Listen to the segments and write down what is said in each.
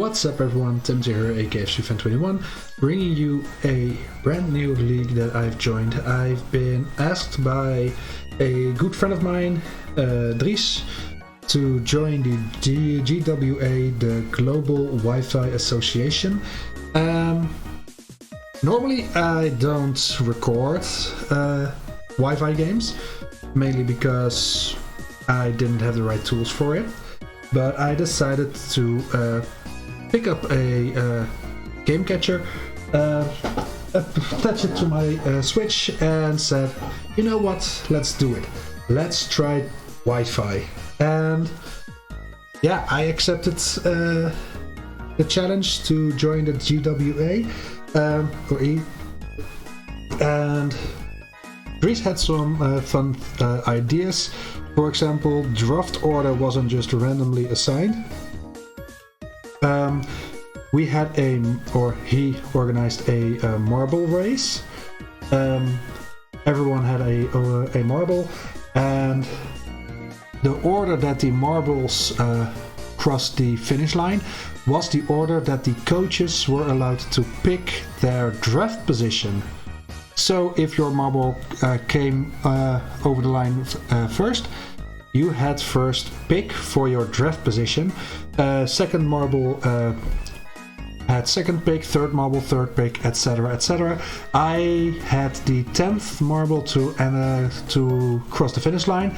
What's up everyone, Tim here, aka FCFan21, bringing you a brand new league that I've joined. I've been asked by a good friend of mine, Dries, to join the GWA, the Global Wi-Fi Association. Normally I don't record Wi-Fi games, mainly because I didn't have the right tools for it, but I decided to pick up a game catcher, attach it to my Switch and said, you know what, let's do it. Let's try Wi-Fi. And yeah, I accepted the challenge to join the GWA, and Dries had some fun ideas. For example, draft order wasn't just randomly assigned. We had he organized a marble race. Everyone had a marble, and the order that the marbles crossed the finish line was the order that the coaches were allowed to pick their draft position. So if your marble came over the line first, you had first pick for your draft position. Second marble had second pick, third marble third pick, etc, etc. I had the 10th marble to cross the finish line,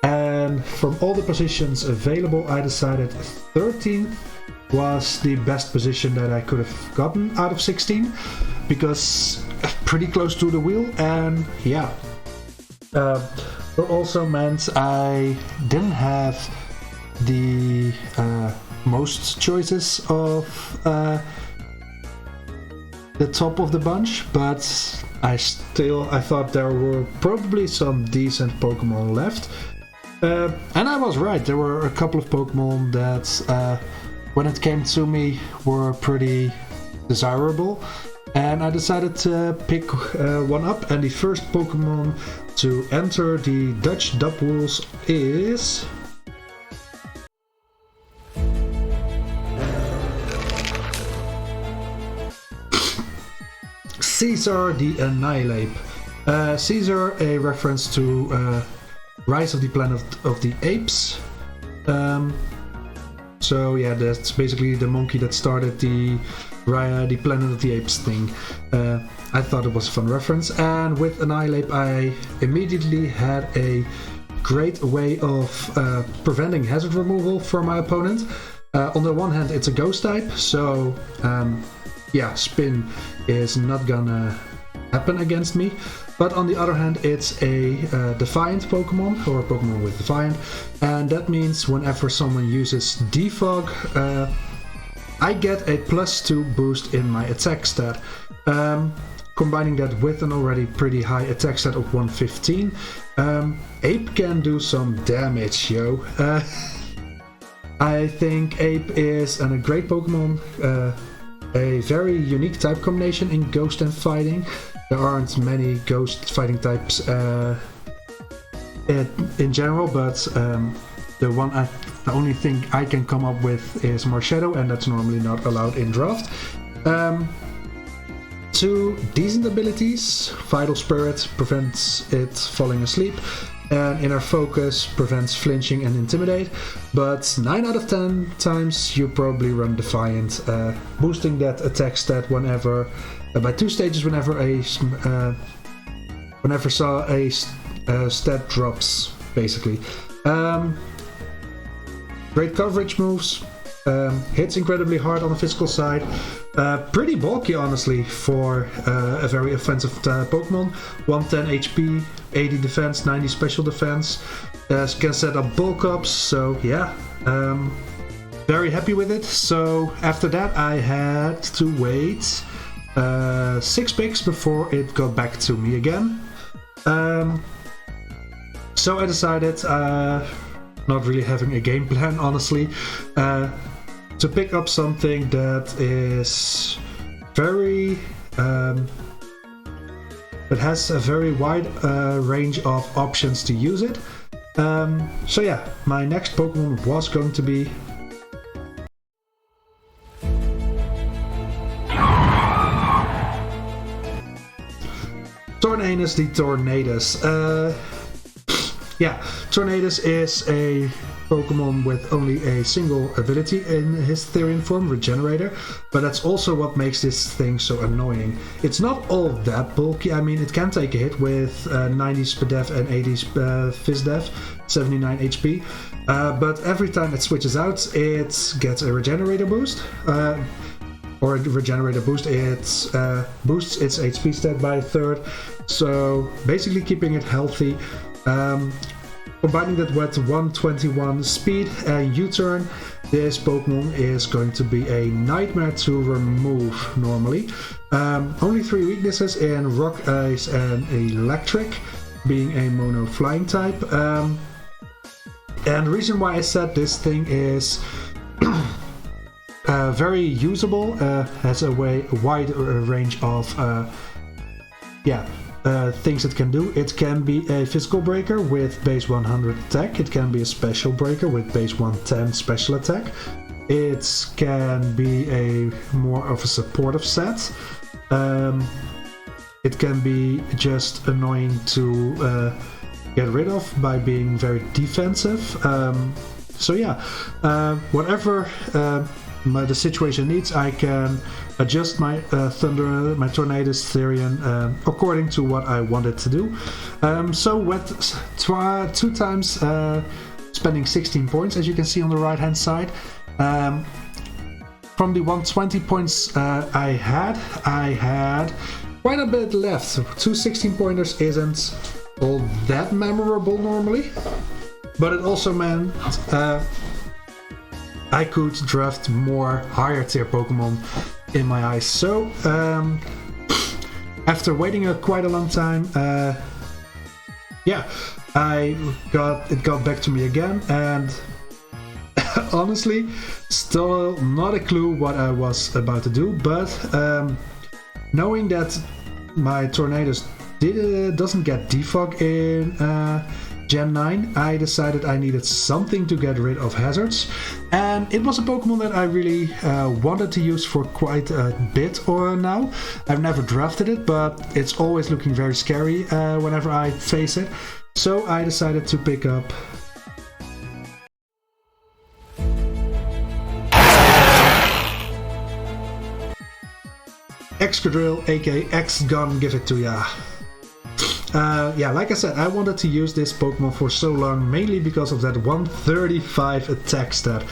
and from all the positions available I decided 13th was the best position that I could have gotten out of 16, because pretty close to the wheel. And yeah, it also meant I didn't have the most choices of the top of the bunch, but I thought there were probably some decent Pokemon left, and I was right. There were a couple of Pokemon that when it came to me were pretty desirable, and I decided to pick one up. And the first Pokemon to enter the Dutch dub rules is Caesar the Annihilate. Caesar, a reference to Rise of the Planet of the Apes. So yeah, that's basically the monkey that started the Planet of the Apes thing. I thought it was a fun reference, and with Annihilate I immediately had a great way of preventing hazard removal for my opponent. On the one hand, it's a ghost type, so yeah, spin is not gonna happen against me. But on the other hand, it's a Defiant Pokemon, or a Pokemon with Defiant, and that means whenever someone uses Defog, I get a +2 boost in my attack stat. Combining that with an already pretty high attack stat of 115, Ape can do some damage, yo. I think Ape is a great Pokemon, a very unique type combination in Ghost and Fighting. There aren't many Ghost fighting types in general, but the only thing I can come up with is Marshadow, and that's normally not allowed in draft. Two decent abilities. Vital Spirit prevents it falling asleep, and Inner Focus prevents flinching and Intimidate, but 9 out of 10 times you probably run Defiant, boosting that attack stat whenever by 2 stages whenever a stat drops, basically. Great coverage moves, hits incredibly hard on the physical side, pretty bulky honestly for a very offensive Pokemon. 110 HP, 80 defense, 90 special defense, can set up bulk ups, so yeah, very happy with it. So after that I had to wait 6 picks before it got back to me again. So I decided, not really having a game plan honestly, to pick up something that is very that has a very wide range of options to use it. So yeah, my next Pokemon was going to be Tornadus the Tornadus. Yeah, Tornadus is a Pokemon with only a single ability in his Therian form, Regenerator, but that's also what makes this thing so annoying. It's not all that bulky. I mean, it can take a hit with 90 SPDef and 80 PhysDef, 79 HP, but every time it switches out, it gets a Regenerator boost. Or a Regenerator boost, it boosts its HP stat by a third, so basically keeping it healthy. Combining that with 121 speed and U-turn, this Pokemon is going to be a nightmare to remove normally. Only 3 weaknesses in Rock, Ice and Electric, being a mono flying type. And the reason why I said this thing is very usable, has a wide range of things it can do. It can be a physical breaker with base 100 attack. It can be a special breaker with base 110 special attack. It can be a more of a supportive set. It can be just annoying to get rid of by being very defensive. So yeah, whatever the situation needs, I can adjust my my Tornadus Therian according to what I wanted to do. So with 2 times spending 16 points, as you can see on the right hand side. From the 120 points I had quite a bit left. 2 16 pointers isn't all that memorable normally, but it also meant I could draft more higher tier Pokemon in my eyes. So after waiting quite a long time, it got back to me again, and honestly, still not a clue what I was about to do, but knowing that my Tornadus doesn't get defog in Gen 9, I decided I needed something to get rid of hazards, and it was a Pokemon that I really wanted to use for quite a bit now. I've never drafted it, but it's always looking very scary whenever I face it, so I decided to pick up Excadrill, aka X-Gun, give it to ya. Like I said, I wanted to use this Pokemon for so long, mainly because of that 135 attack stat.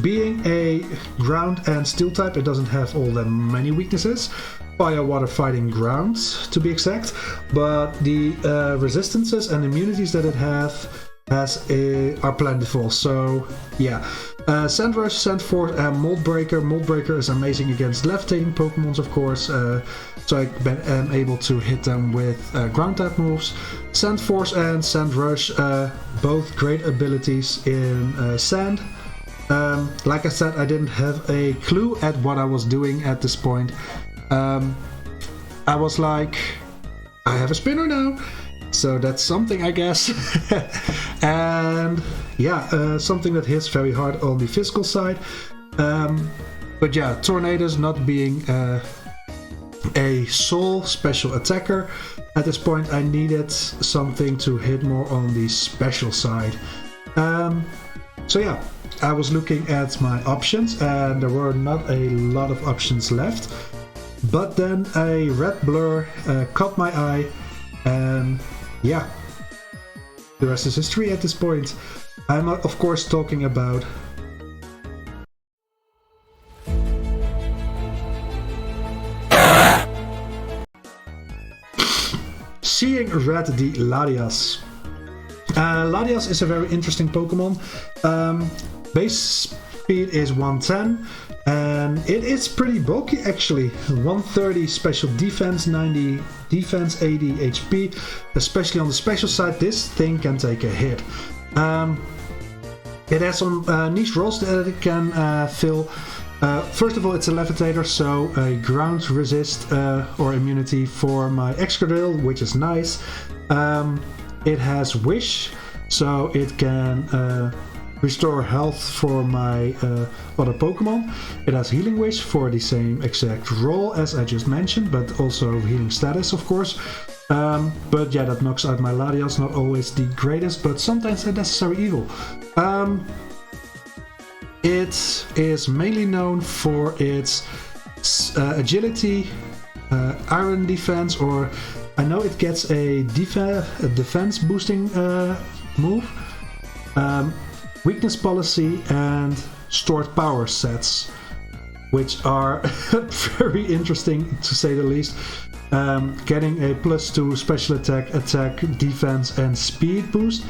Being a ground and steel type, it doesn't have all that many weaknesses. Fire, water, fighting, ground to be exact, but the resistances and immunities that it has are plentiful. So yeah, Sand Rush, Sand Force, and Mold Breaker. Mold Breaker is amazing against left-handed Pokemons, of course, so I am able to hit them with ground type moves. Sand Force and Sand Rush, both great abilities in sand. Like I said, I didn't have a clue at what I was doing at this point. I was like, I have a spinner now, so that's something, I guess. And yeah, something that hits very hard on the physical side. But yeah, Tornadus not being a sole special attacker, at this point I needed something to hit more on the special side. So yeah, I was looking at my options and there were not a lot of options left. But then a red blur caught my eye, and yeah, the rest is history at this point. I'm of course talking about Seeing Red the Latias. Latias is a very interesting Pokemon. Base speed is 110 and it is pretty bulky actually. 130 special defense, 90 defense, 80 HP. Especially on the special side, this thing can take a hit. It has some niche roles that it can fill. First of all, it's a levitator, so a ground resist or immunity for my Excadrill, which is nice. It has Wish, so it can restore health for my other Pokemon. It has Healing Wish for the same exact role as I just mentioned, but also healing status, of course. But yeah, that knocks out my Latias, not always the greatest, but sometimes a necessary evil. It is mainly known for its agility, iron defense, or I know it gets a defense boosting move, weakness policy, and stored power sets, which are very interesting to say the least. Getting a +2 special attack, defense, and speed boost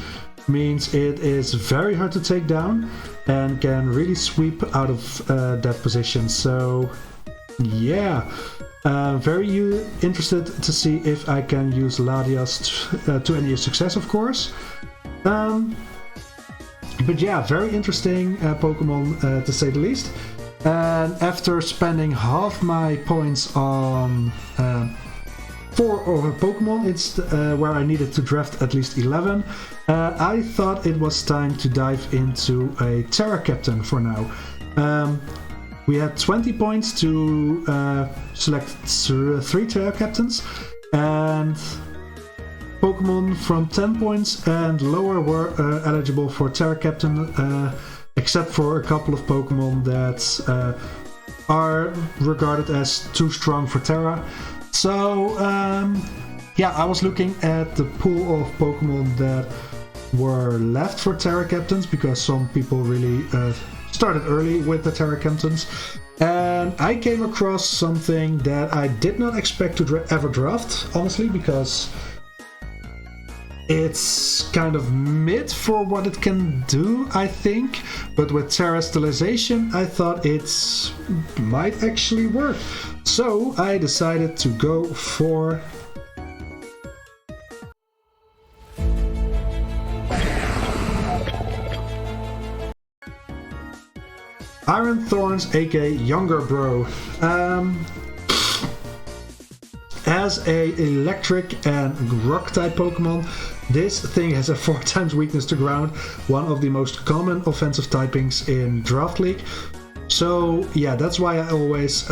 means it is very hard to take down and can really sweep out of that position. So yeah, very interested to see if I can use Latias to any success, of course. But yeah, very interesting Pokemon to say the least. And after spending half my points on 4 of Pokemon, it's where I needed to draft at least 11. I thought it was time to dive into a Terra Captain for now. We had 20 points to select 3 Terra Captains, and Pokemon from 10 points and lower were eligible for Terra Captain, except for a couple of Pokemon that are regarded as too strong for Terra. So yeah, I was looking at the pool of Pokemon that were left for Terra Captains, because some people really started early with the Terra Captains, and I came across something that I did not expect to ever draft, honestly, because it's kind of mid for what it can do, I think, but with Terastallization I thought it might actually work. So I decided to go for Iron Thorns, aka Younger Bro. As a electric and rock type Pokemon, this thing has a 4 times weakness to ground, one of the most common offensive typings in Draft League. So yeah, that's why I always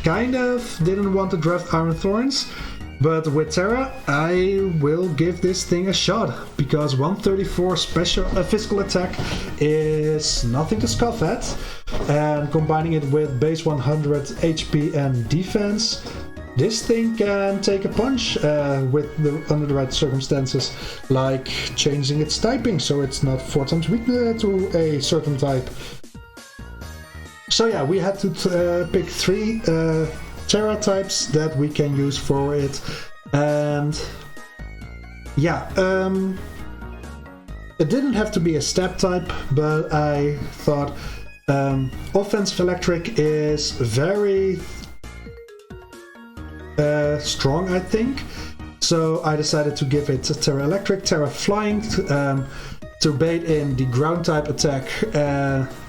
kind of didn't want to draft Iron Thorns. But with Terra, I will give this thing a shot, because 134 physical attack is nothing to scoff at, and combining it with base 100 HP and defense, this thing can take a punch under the right circumstances, like changing its typing so it's not 4 times weak to a certain type. So yeah, we had to pick 3 Terra types that we can use for it, and yeah, it didn't have to be a step type, but I thought offensive electric is very strong, I think, so I decided to give it Terra Electric, Terra Flying to bait in the ground type attack,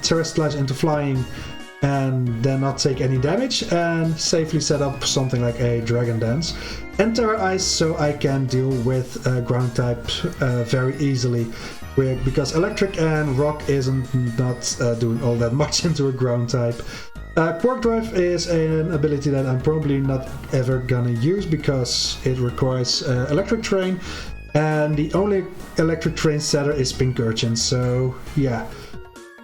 Terastallize into Flying, and then not take any damage, and safely set up something like a Dragon Dance, and Terra Ice so I can deal with ground type very easily, because electric and rock isn't doing all that much into a ground type. Quark Drive is an ability that I'm probably not ever gonna use because it requires electric terrain, and the only electric terrain setter is Pincurchin, so yeah,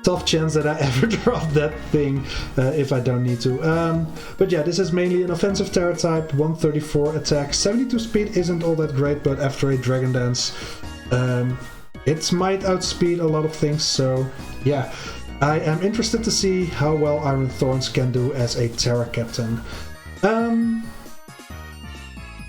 tough chance that I ever drop that thing if I don't need to. But yeah, this is mainly an offensive Terra type, 134 attack, 72 speed isn't all that great, but after a Dragon Dance, it might outspeed a lot of things, so yeah. I am interested to see how well Iron Thorns can do as a Terra Captain.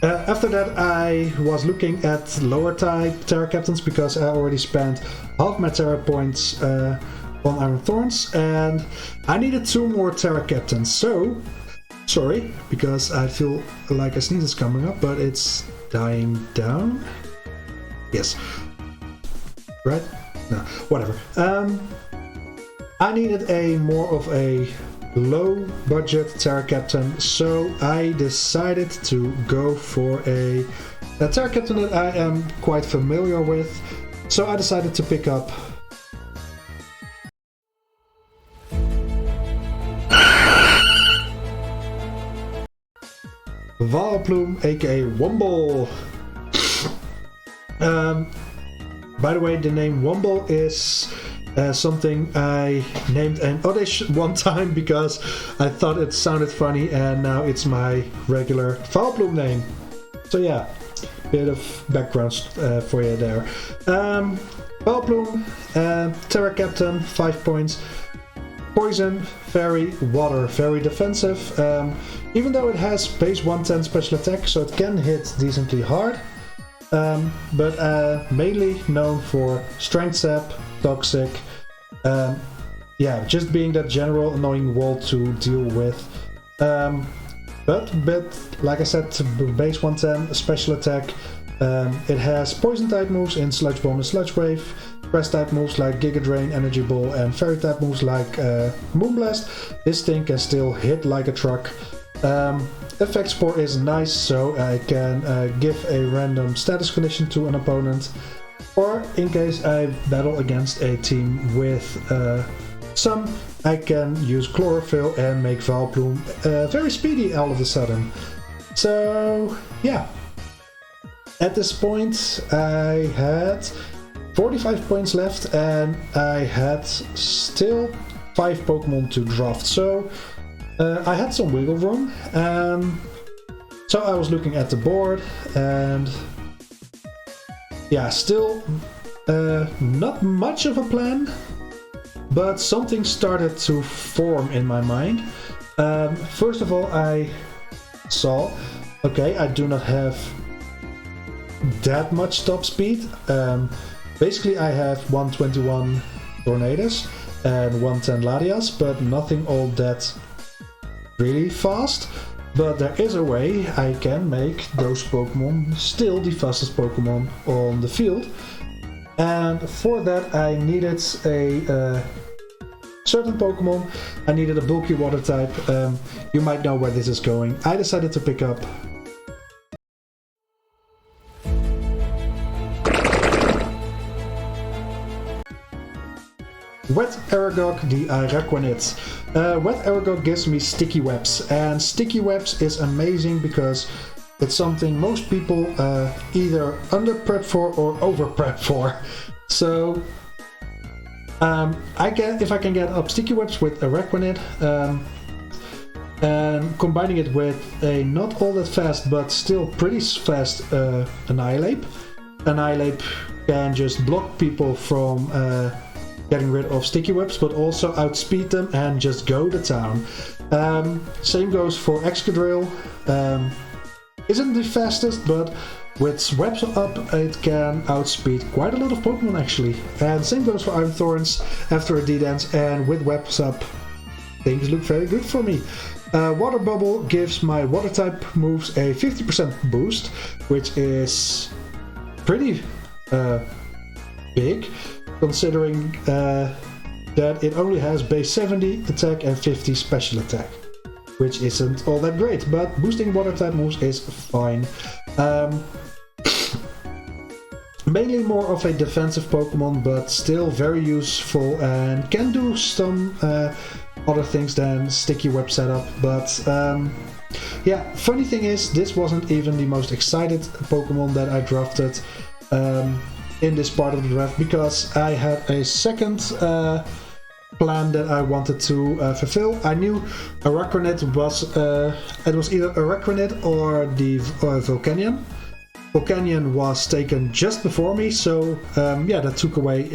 After that, I was looking at lower type Terra Captains, because I already spent half my Terra points on Iron Thorns, and I needed 2 more Terra Captains. So, sorry, because I feel like a sneeze is coming up, but it's dying down. Yes. Right? No, whatever. I needed more of a low budget Terra Captain, so I decided to go for a Terra Captain that I am quite familiar with. So I decided to pick up Vileplume, aka Womble. By the way, the name Womble is something I named an Oddish one time because I thought it sounded funny, and now it's my regular Vileplume name. So yeah, bit of background for you there. Vileplume, Terra Captain, 5 points. Poison, Fairy, Water, very defensive. Even though it has base 110 special attack, so it can hit decently hard. But mainly known for Strength Sap, Toxic. Yeah, just being that general annoying wall to deal with. But like I said, base 110 special attack. It has poison type moves in Sludge Bomb and Sludge Wave. Grass type moves like Giga Drain, Energy Ball, and Fairy type moves like Moonblast. This thing can still hit like a truck. Effect Spore is nice, so I can give a random status condition to an opponent. Or in case I battle against a team with Sun, I can use Chlorophyll and make Vileplume very speedy all of a sudden. So yeah. At this point I had 45 points left and I had still 5 Pokemon to draft, so I had some wiggle room. So I was looking at the board and yeah, still not much of a plan, but something started to form in my mind. First of all, I saw, okay, I do not have that much top speed. Basically I have 121 Tornadus and 110 Latias, but nothing all that really fast. But there is a way I can make those Pokemon still the fastest Pokemon on the field. And for that I needed a certain Pokemon. I needed a bulky water type. You might know where this is going. I decided to pick up Wet Aragog the Araquanid. Wet Aragog gives me Sticky Webs, and Sticky Webs is amazing because it's something most people either under prep for or over prep for. So if I can get up Sticky Webs with Araquanid, and combining it with a not all that fast but still pretty fast Annihilate. Annihilate can just block people from getting rid of Sticky Webs, but also outspeed them and just go to town. Same goes for Excadrill. Isn't the fastest, but with Webs up it can outspeed quite a lot of Pokemon actually. And same goes for Iron Thorns after a D-Dance, and with Webs up things look very good for me. Water Bubble gives my water type moves a 50% boost, which is pretty big, considering that it only has base 70 attack and 50 special attack, which isn't all that great, but boosting water type moves is fine. Mainly more of a defensive Pokemon, but still very useful and can do some other things than Sticky Web setup. But yeah, funny thing is, this wasn't even the most excited Pokemon that I drafted in this part of the draft, because I had a second plan that I wanted to fulfill. I knew Araquanid was it was either Araquanid or the Volcanion. Volcanion was taken just before me, so yeah, that took away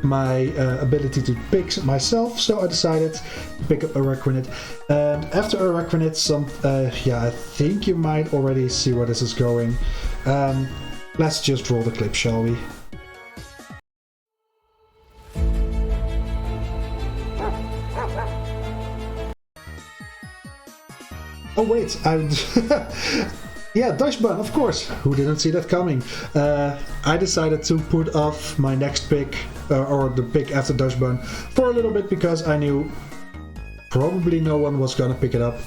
my ability to pick myself, so I decided to pick up Araquanid. And after Araquanid, yeah, I think you might already see where this is going. Let's just roll the clip, shall we? Oh wait, yeah, Dashbun, of course. Who didn't see that coming? I decided to put off my next pick, or the pick after Dashbun, for a little bit, because I knew probably no one was gonna pick it up.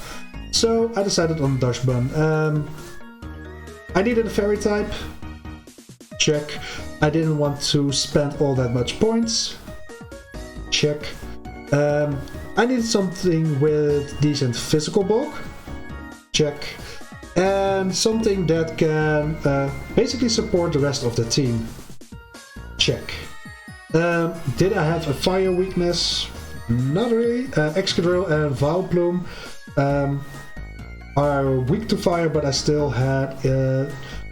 So I decided on Dashbun. I needed a fairy type. Check. I didn't want to spend all that much points. Check. I needed something with decent physical bulk. Check. and something that can basically support the rest of the team. Check. Did I have a fire weakness? Not really. Excadrill and Vileplume are weak to fire, but I still had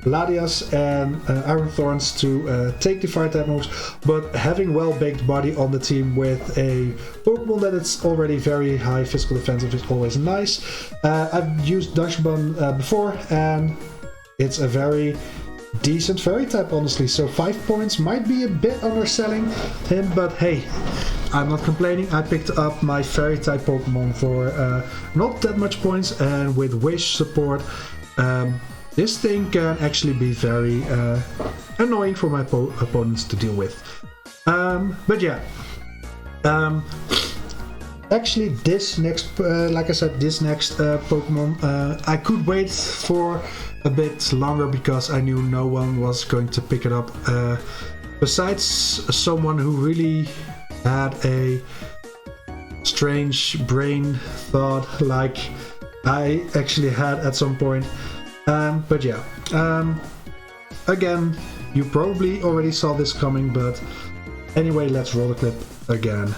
Latias and Iron Thorns to take the fire type moves, but having well-baked body on the team with a Pokemon that is already very high physical defensive is always nice. I've used Dachshund before, and it's a very decent fairy type, honestly, so 5 points might be a bit underselling him, but hey, I'm not complaining. I picked up my fairy type Pokemon for not that much points, and with Wish support, this thing can actually be very annoying for my opponents to deal with. But yeah, actually this next, like I said, this next Pokemon, I could wait for a bit longer because I knew no one was going to pick it up besides someone who really had a strange brain thought like I actually had at some point. But yeah, again, you probably already saw this coming, but anyway, let's roll the clip again.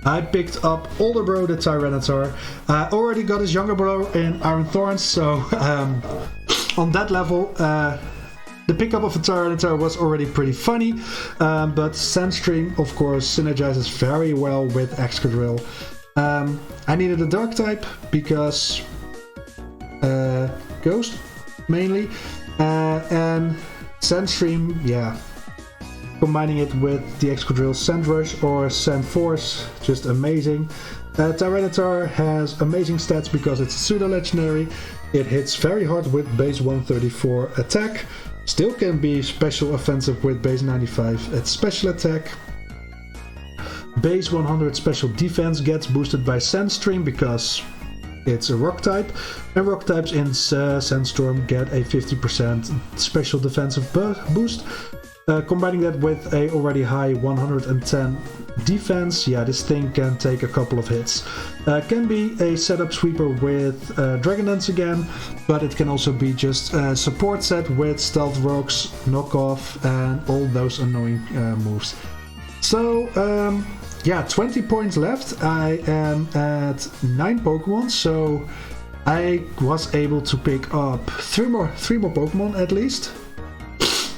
I picked up older bro, the Tyranitar. I already got his younger bro in Iron Thorns, so on that level, the pickup of a Tyranitar was already pretty funny, but Sandstream, of course, synergizes very well with Excadrill. I needed a Dark type because Ghost, mainly, and Sandstream, yeah. Combining it with the Excadrill Sandrush or Sandforce, just amazing. Tyranitar has amazing stats because it's pseudo-legendary. It hits very hard with base 134 attack. Still can be special offensive with base 95 at special attack. Base 100 special defense gets boosted by Sandstream because it's a rock type. And rock types in Sandstorm get a 50% special defensive boost. Combining that with a already high 110 defense, yeah, this thing can take a couple of hits. Can be a setup sweeper with Dragon Dance again, but it can also be just a support set with Stealth Rocks, Knockoff, and all those annoying moves. So, yeah, 20 points left. I am at 9 Pokemon, so I was able to pick up 3 more Pokemon at least.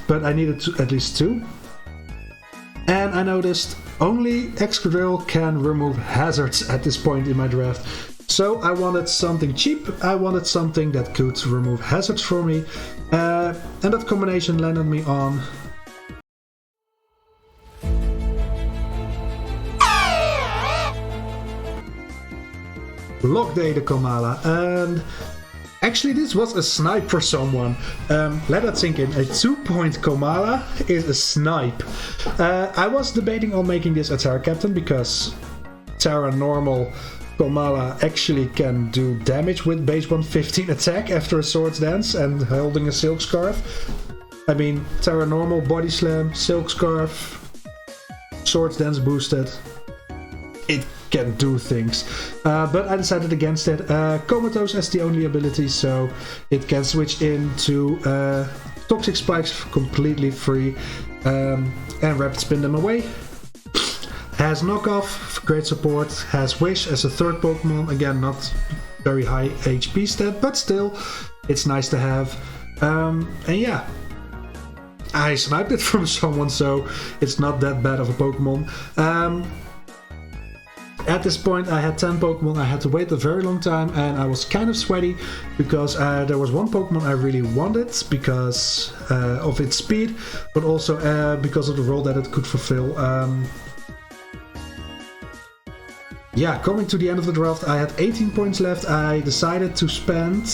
But I needed at least 2. And I noticed only Excadrill can remove hazards at this point in my draft. So I wanted something cheap, I wanted something that could remove hazards for me. And that combination landed me on Lockday the Komala. And actually, this was a snipe for someone. Let that sink in. A 2-point Komala is a snipe. I was debating on making this a Terra Captain because Terra Normal Komala actually can do damage with base 115 attack after a Swords Dance and holding a Silk Scarf. I mean, Terra Normal, Body Slam, Silk Scarf, Swords Dance boosted. It can do things, but I decided against it. Comatose as the only ability, so it can switch into Toxic Spikes completely free, and Rapid Spin them away. Has Knockoff, great support. Has Wish as a third Pokemon, again not very high HP stat, but still it's nice to have. And yeah, I sniped it from someone, so it's not that bad of a Pokemon. At this point I had 10 Pokemon, I had to wait a very long time and I was kind of sweaty because there was one Pokemon I really wanted because of its speed, but also because of the role that it could fulfill. Yeah, coming to the end of the draft, I had 18 points left. I decided to spend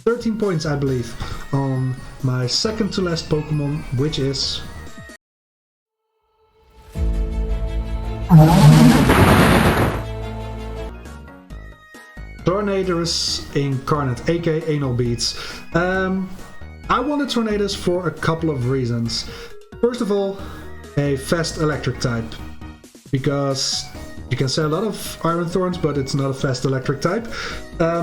13 points, I believe, on my second to last Pokemon, which is Tornadus Incarnate, aka Anal Beats. I wanted Tornadus for a couple of reasons. First of all, a fast electric type, because you can say a lot of Iron Thorns, but it's not a fast electric type.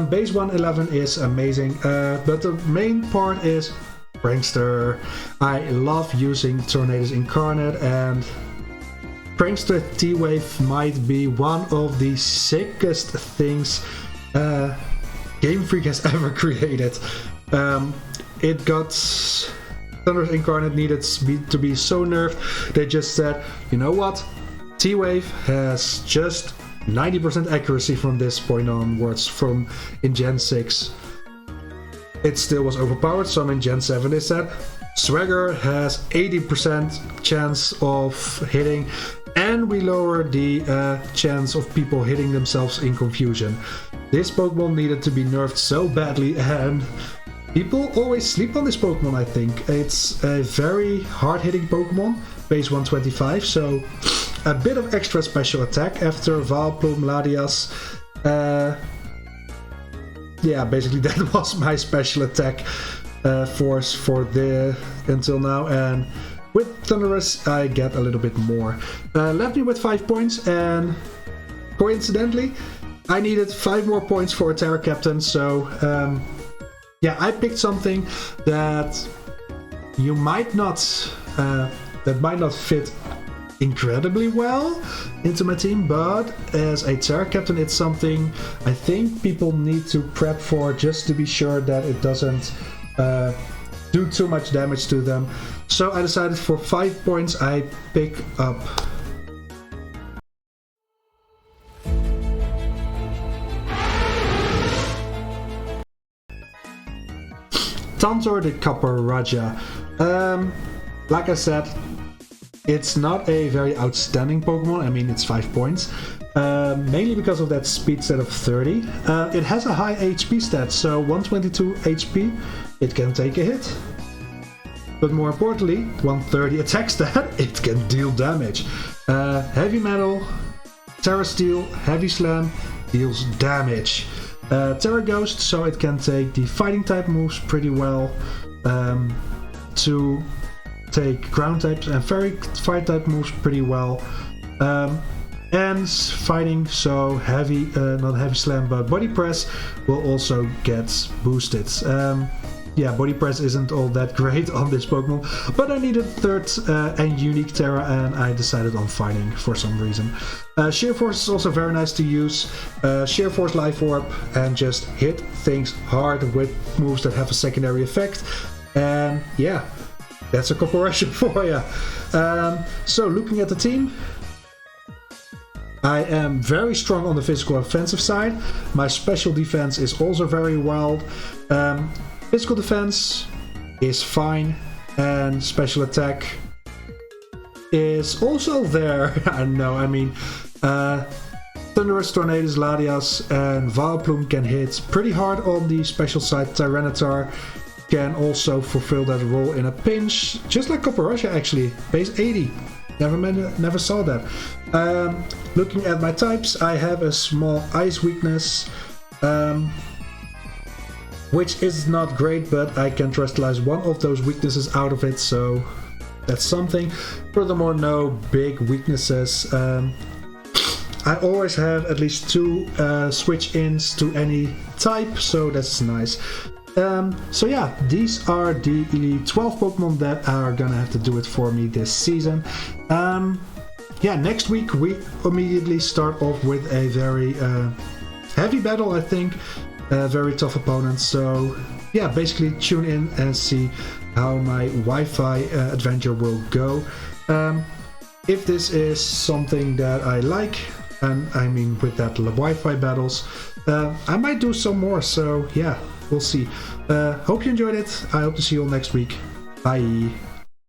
Base 111 is amazing, but the main part is Prankster. I love using Tornadus Incarnate, and Prankster T-Wave might be one of the sickest things Game Freak has ever created. It got Thunderous Incarnate needed to be so nerfed. They just said, you know what? T-Wave has just 90% accuracy from this point onwards, from in Gen 6. It still was overpowered, so in Gen 7 they said Swagger has 80% chance of hitting, and we lower the chance of people hitting themselves in confusion. This Pokemon needed to be nerfed so badly, and people always sleep on this Pokemon, I think. It's a very hard-hitting Pokemon, base 125, so a bit of extra special attack after Vileplume, Latias. Yeah, basically that was my special attack force for the until now, and with Thunderous I get a little bit more. Left me with 5 points, and coincidentally I needed 5 more points for a Terra Captain, so yeah, I picked something that you might not that might not fit incredibly well into my team, but as a Terra Captain it's something I think people need to prep for, just to be sure that it doesn't do too much damage to them. So I decided for 5 points I pick up Tantor the Copper Raja. Like I said, it's not a very outstanding Pokemon. I mean, it's 5 points. Mainly because of that speed stat of 30. It has a high HP stat, so 122 HP, it can take a hit. But more importantly, 130 attack stat, it can deal damage. Heavy Metal, Terra Steel, Heavy Slam deals damage. Terra Ghost, so it can take the fighting type moves pretty well. To take ground types and fire type moves pretty well. And fighting, so heavy, not Heavy Slam, but Body Press will also get boosted. Yeah, Body Press isn't all that great on this Pokemon, but I needed third and unique Terra, and I decided on fighting for some reason. Sheer Force is also very nice to use. Sheer Force, Life Orb, and just hit things hard with moves that have a secondary effect. And yeah, that's a corporation for you. So looking at the team, I am very strong on the physical offensive side. My special defense is also very wild. Physical defense is fine, and special attack is also there. I know, I mean, Thunderous, Tornadus, Latias, and Vileplume can hit pretty hard on the special side. Tyranitar can also fulfill that role in a pinch, just like Copperajah actually, base 80. Never saw that. Looking at my types, I have a small ice weakness, which is not great, but I can Terastallize one of those weaknesses out of it, so that's something. Furthermore, no big weaknesses. I always have at least 2 switch-ins to any type, so that's nice. So yeah, these are the 12 Pokemon that are gonna have to do it for me this season. Yeah, next week we immediately start off with a very heavy battle, I think. Very tough opponent, so yeah, basically tune in and see how my Wi-Fi adventure will go. If this is something that I like, and I mean with that Wi-Fi battles, I might do some more, so yeah, we'll see. Hope you enjoyed it. I hope to see you all next week. Bye.